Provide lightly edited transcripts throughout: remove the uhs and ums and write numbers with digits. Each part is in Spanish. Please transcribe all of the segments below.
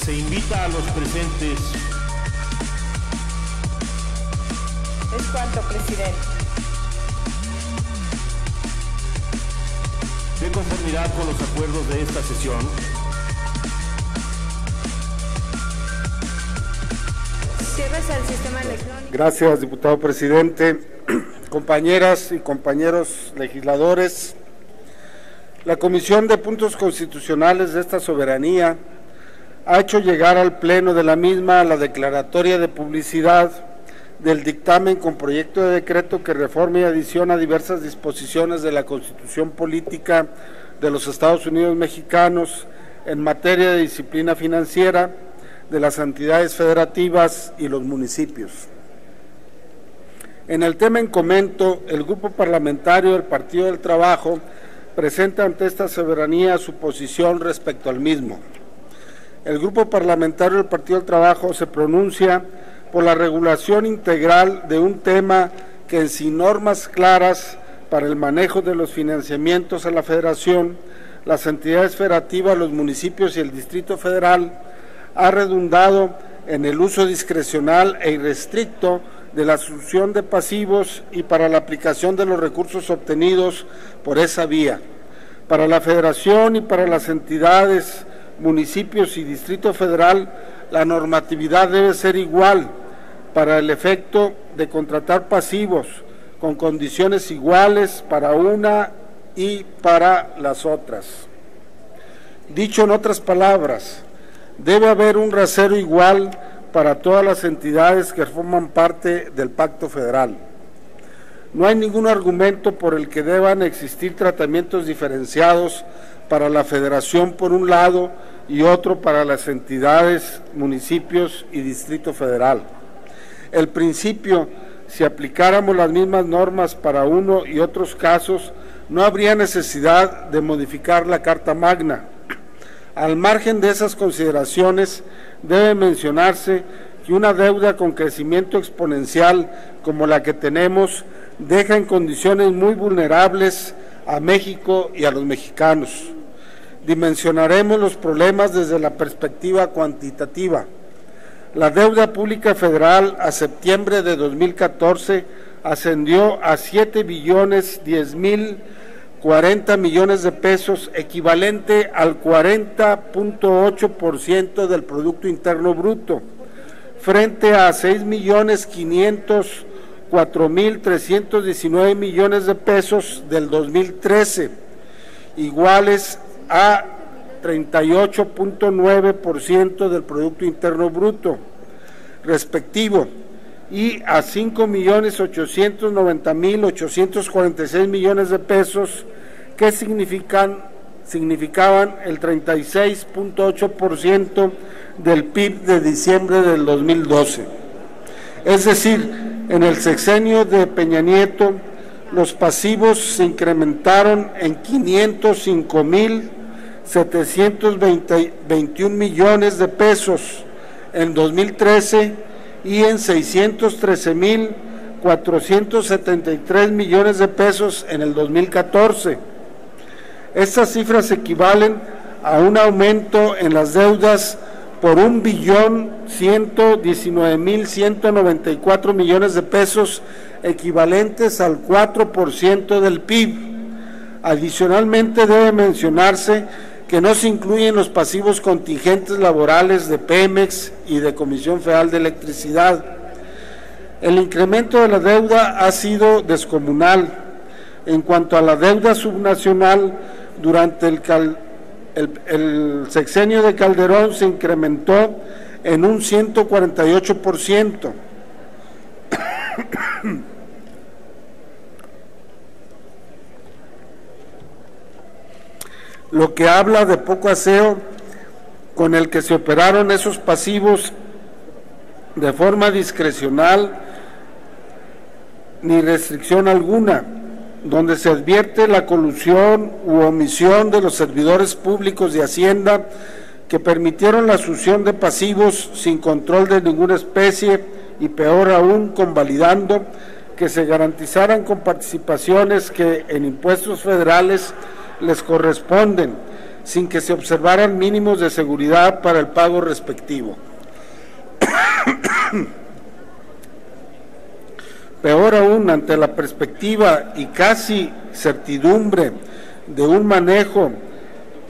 Se invita a los presentes. Es cuanto, presidente. De conformidad con los acuerdos de esta sesión, Ciérrese el sistema electrónico. Gracias, diputado presidente. Compañeras y compañeros legisladores, la Comisión de Puntos Constitucionales de esta soberanía ha hecho llegar al Pleno de la misma la declaratoria de publicidad del dictamen con proyecto de decreto que reforma y adiciona diversas disposiciones de la Constitución Política de los Estados Unidos Mexicanos en materia de disciplina financiera de las entidades federativas y los municipios. En el tema en comento, el Grupo Parlamentario del Partido del Trabajo presenta ante esta soberanía su posición respecto al mismo. El Grupo Parlamentario del Partido del Trabajo se pronuncia por la regulación integral de un tema que, sin normas claras para el manejo de los financiamientos a la Federación, las entidades federativas, los municipios y el Distrito Federal, ha redundado en el uso discrecional e irrestricto de la asunción de pasivos y para la aplicación de los recursos obtenidos por esa vía. Para la Federación y para las entidades, municipios y Distrito Federal, la normatividad debe ser igual para el efecto de contratar pasivos con condiciones iguales para una y para las otras. Dicho en otras palabras, debe haber un rasero igual para todas las entidades que forman parte del Pacto Federal. No hay ningún argumento por el que deban existir tratamientos diferenciados para la Federación por un lado y otro para las entidades, municipios y Distrito Federal. El principio, si aplicáramos las mismas normas para uno y otros casos, no habría necesidad de modificar la Carta Magna. Al margen de esas consideraciones, debe mencionarse que una deuda con crecimiento exponencial como la que tenemos deja en condiciones muy vulnerables a México y a los mexicanos. Dimensionaremos los problemas desde la perspectiva cuantitativa. La deuda pública federal a septiembre de 2014 ascendió a 7.010.040 millones de pesos, equivalente al 40.8% del Producto Interno Bruto, frente a 6.504.319 millones de pesos del 2013, iguales a 38.9% del Producto Interno Bruto respectivo, y a 5.890.846 millones de pesos que significaban el 36.8% del PIB de diciembre del 2012. Es decir, en el sexenio de Peña Nieto, los pasivos se incrementaron en 505.721 millones de pesos en 2013 y en 613.473 millones de pesos en el 2014. Estas cifras equivalen a un aumento en las deudas por 1.119.194 millones de pesos, equivalentes al 4% del PIB. Adicionalmente, debe mencionarse que no se incluyen los pasivos contingentes laborales de Pemex y de Comisión Federal de Electricidad. El incremento de la deuda ha sido descomunal. En cuanto a la deuda subnacional, durante el sexenio de Calderón se incrementó en un 148%. Lo que habla de poco aseo con el que se operaron esos pasivos de forma discrecional ni restricción alguna, donde se advierte la colusión u omisión de los servidores públicos de Hacienda que permitieron la asunción de pasivos sin control de ninguna especie y peor aún convalidando que se garantizaran con participaciones que en impuestos federales les corresponden, sin que se observaran mínimos de seguridad para el pago respectivo. Peor aún, ante la perspectiva y casi certidumbre de un manejo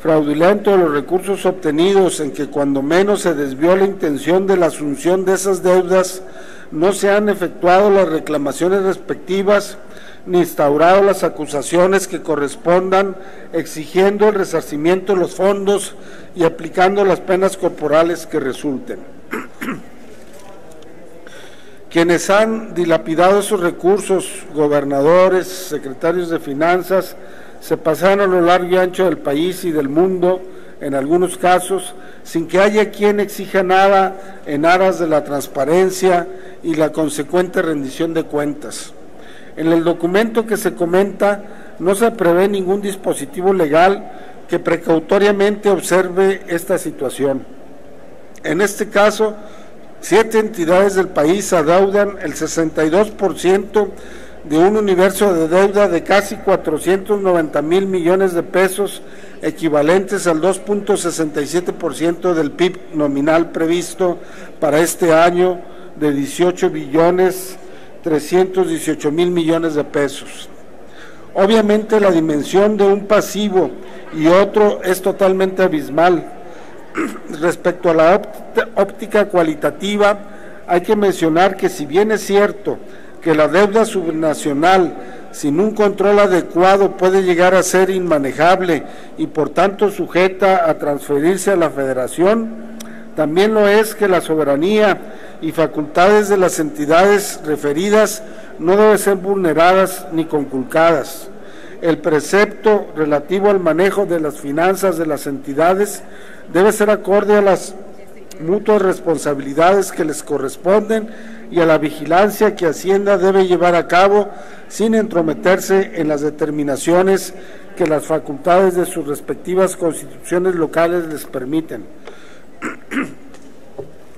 fraudulento de los recursos obtenidos, en que cuando menos se desvió la intención de la asunción de esas deudas, no se han efectuado las reclamaciones respectivas ni instaurado las acusaciones que correspondan, exigiendo el resarcimiento de los fondos y aplicando las penas corporales que resulten. Quienes han dilapidado esos recursos, gobernadores, secretarios de finanzas, se pasaron a lo largo y ancho del país y del mundo, en algunos casos, sin que haya quien exija nada en aras de la transparencia y la consecuente rendición de cuentas. En el documento que se comenta no se prevé ningún dispositivo legal que precautoriamente observe esta situación. En este caso, 7 entidades del país adeudan el 62% de un universo de deuda de casi 490,000 millones de pesos, equivalentes al 2.67% del PIB nominal previsto para este año de 18,318,000 millones de pesos. Obviamente la dimensión de un pasivo y otro es totalmente abismal. Respecto a la óptica cualitativa, hay que mencionar que si bien es cierto que la deuda subnacional sin un control adecuado puede llegar a ser inmanejable y por tanto sujeta a transferirse a la Federación, también lo es que la soberanía y facultades de las entidades referidas no deben ser vulneradas ni conculcadas. El precepto relativo al manejo de las finanzas de las entidades debe ser acorde a las mutuas responsabilidades que les corresponden y a la vigilancia que Hacienda debe llevar a cabo sin entrometerse en las determinaciones que las facultades de sus respectivas constituciones locales les permiten.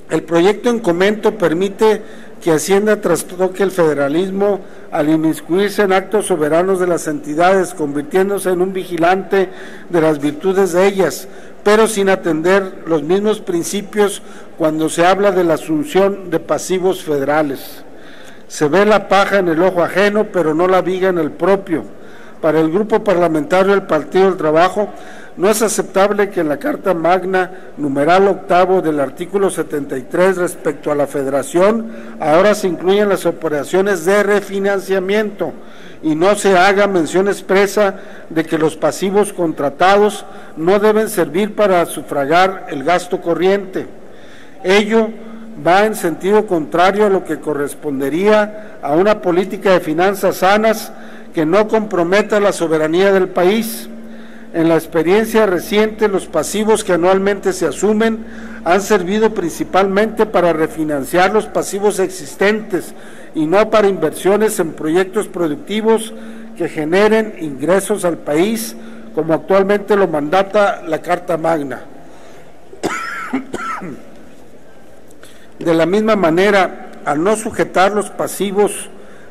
El proyecto en comento permite que Hacienda trastoque el federalismo al inmiscuirse en actos soberanos de las entidades, convirtiéndose en un vigilante de las virtudes de ellas, pero sin atender los mismos principios cuando se habla de la asunción de pasivos federales. Se ve la paja en el ojo ajeno, pero no la viga en el propio. Para el Grupo Parlamentario del Partido del Trabajo, no es aceptable que en la Carta Magna, numeral 8 del artículo 73 respecto a la Federación, ahora se incluyan las operaciones de refinanciamiento y no se haga mención expresa de que los pasivos contratados no deben servir para sufragar el gasto corriente. Ello va en sentido contrario a lo que correspondería a una política de finanzas sanas que no comprometa la soberanía del país. En la experiencia reciente, los pasivos que anualmente se asumen han servido principalmente para refinanciar los pasivos existentes y no para inversiones en proyectos productivos que generen ingresos al país, como actualmente lo mandata la Carta Magna. De la misma manera, al no sujetar los pasivos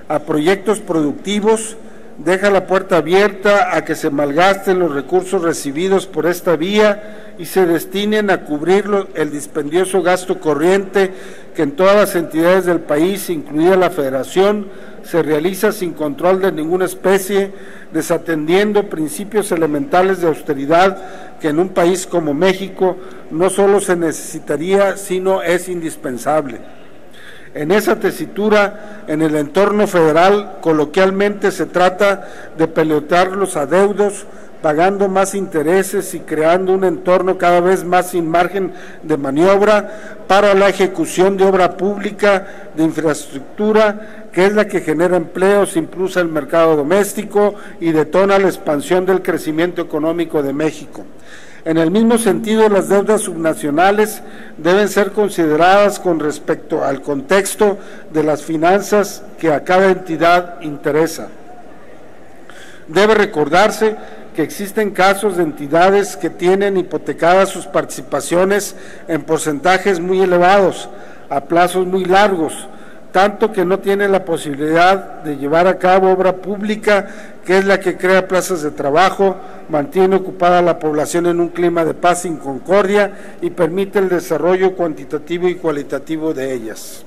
a proyectos productivos, deja la puerta abierta a que se malgasten los recursos recibidos por esta vía y se destinen a cubrir el dispendioso gasto corriente que en todas las entidades del país, incluida la Federación, se realiza sin control de ninguna especie, desatendiendo principios elementales de austeridad que en un país como México no solo se necesitaría, sino es indispensable. En esa tesitura, en el entorno federal, coloquialmente se trata de pelotear los adeudos, pagando más intereses y creando un entorno cada vez más sin margen de maniobra para la ejecución de obra pública, de infraestructura, que es la que genera empleos, impulsa el mercado doméstico y detona la expansión del crecimiento económico de México. En el mismo sentido, las deudas subnacionales deben ser consideradas con respecto al contexto de las finanzas que a cada entidad interesa. Debe recordarse que existen casos de entidades que tienen hipotecadas sus participaciones en porcentajes muy elevados, a plazos muy largos, tanto que no tiene la posibilidad de llevar a cabo obra pública, que es la que crea plazas de trabajo, mantiene ocupada la población en un clima de paz y concordia y permite el desarrollo cuantitativo y cualitativo de ellas.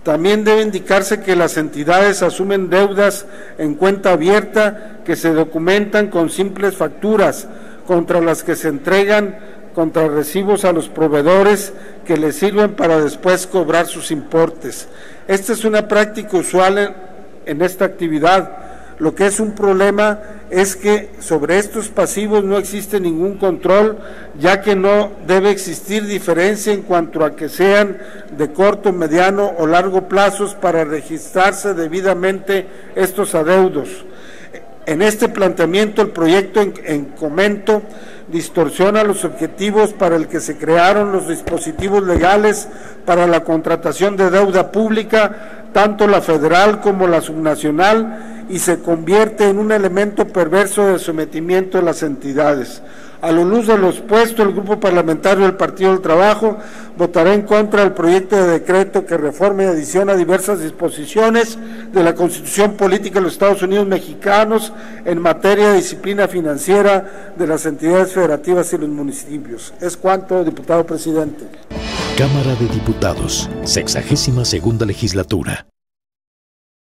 También debe indicarse que las entidades asumen deudas en cuenta abierta que se documentan con simples facturas, contra las que se entregan contrarrecibos a los proveedores que les sirven para después cobrar sus importes. Esta es una práctica usual en esta actividad. Lo que es un problema es que sobre estos pasivos no existe ningún control, ya que no debe existir diferencia en cuanto a que sean de corto, mediano o largo plazos para registrarse debidamente estos adeudos. En este planteamiento, el proyecto en comento distorsiona los objetivos para el que se crearon los dispositivos legales para la contratación de deuda pública, tanto la federal como la subnacional, y se convierte en un elemento perverso de sometimiento de las entidades. A la luz de lo expuesto, el Grupo Parlamentario del Partido del Trabajo votará en contra del proyecto de decreto que reforma y adiciona diversas disposiciones de la Constitución Política de los Estados Unidos Mexicanos en materia de disciplina financiera de las entidades federativas y los municipios. Es cuanto, diputado presidente. Cámara de Diputados, 62ª Legislatura.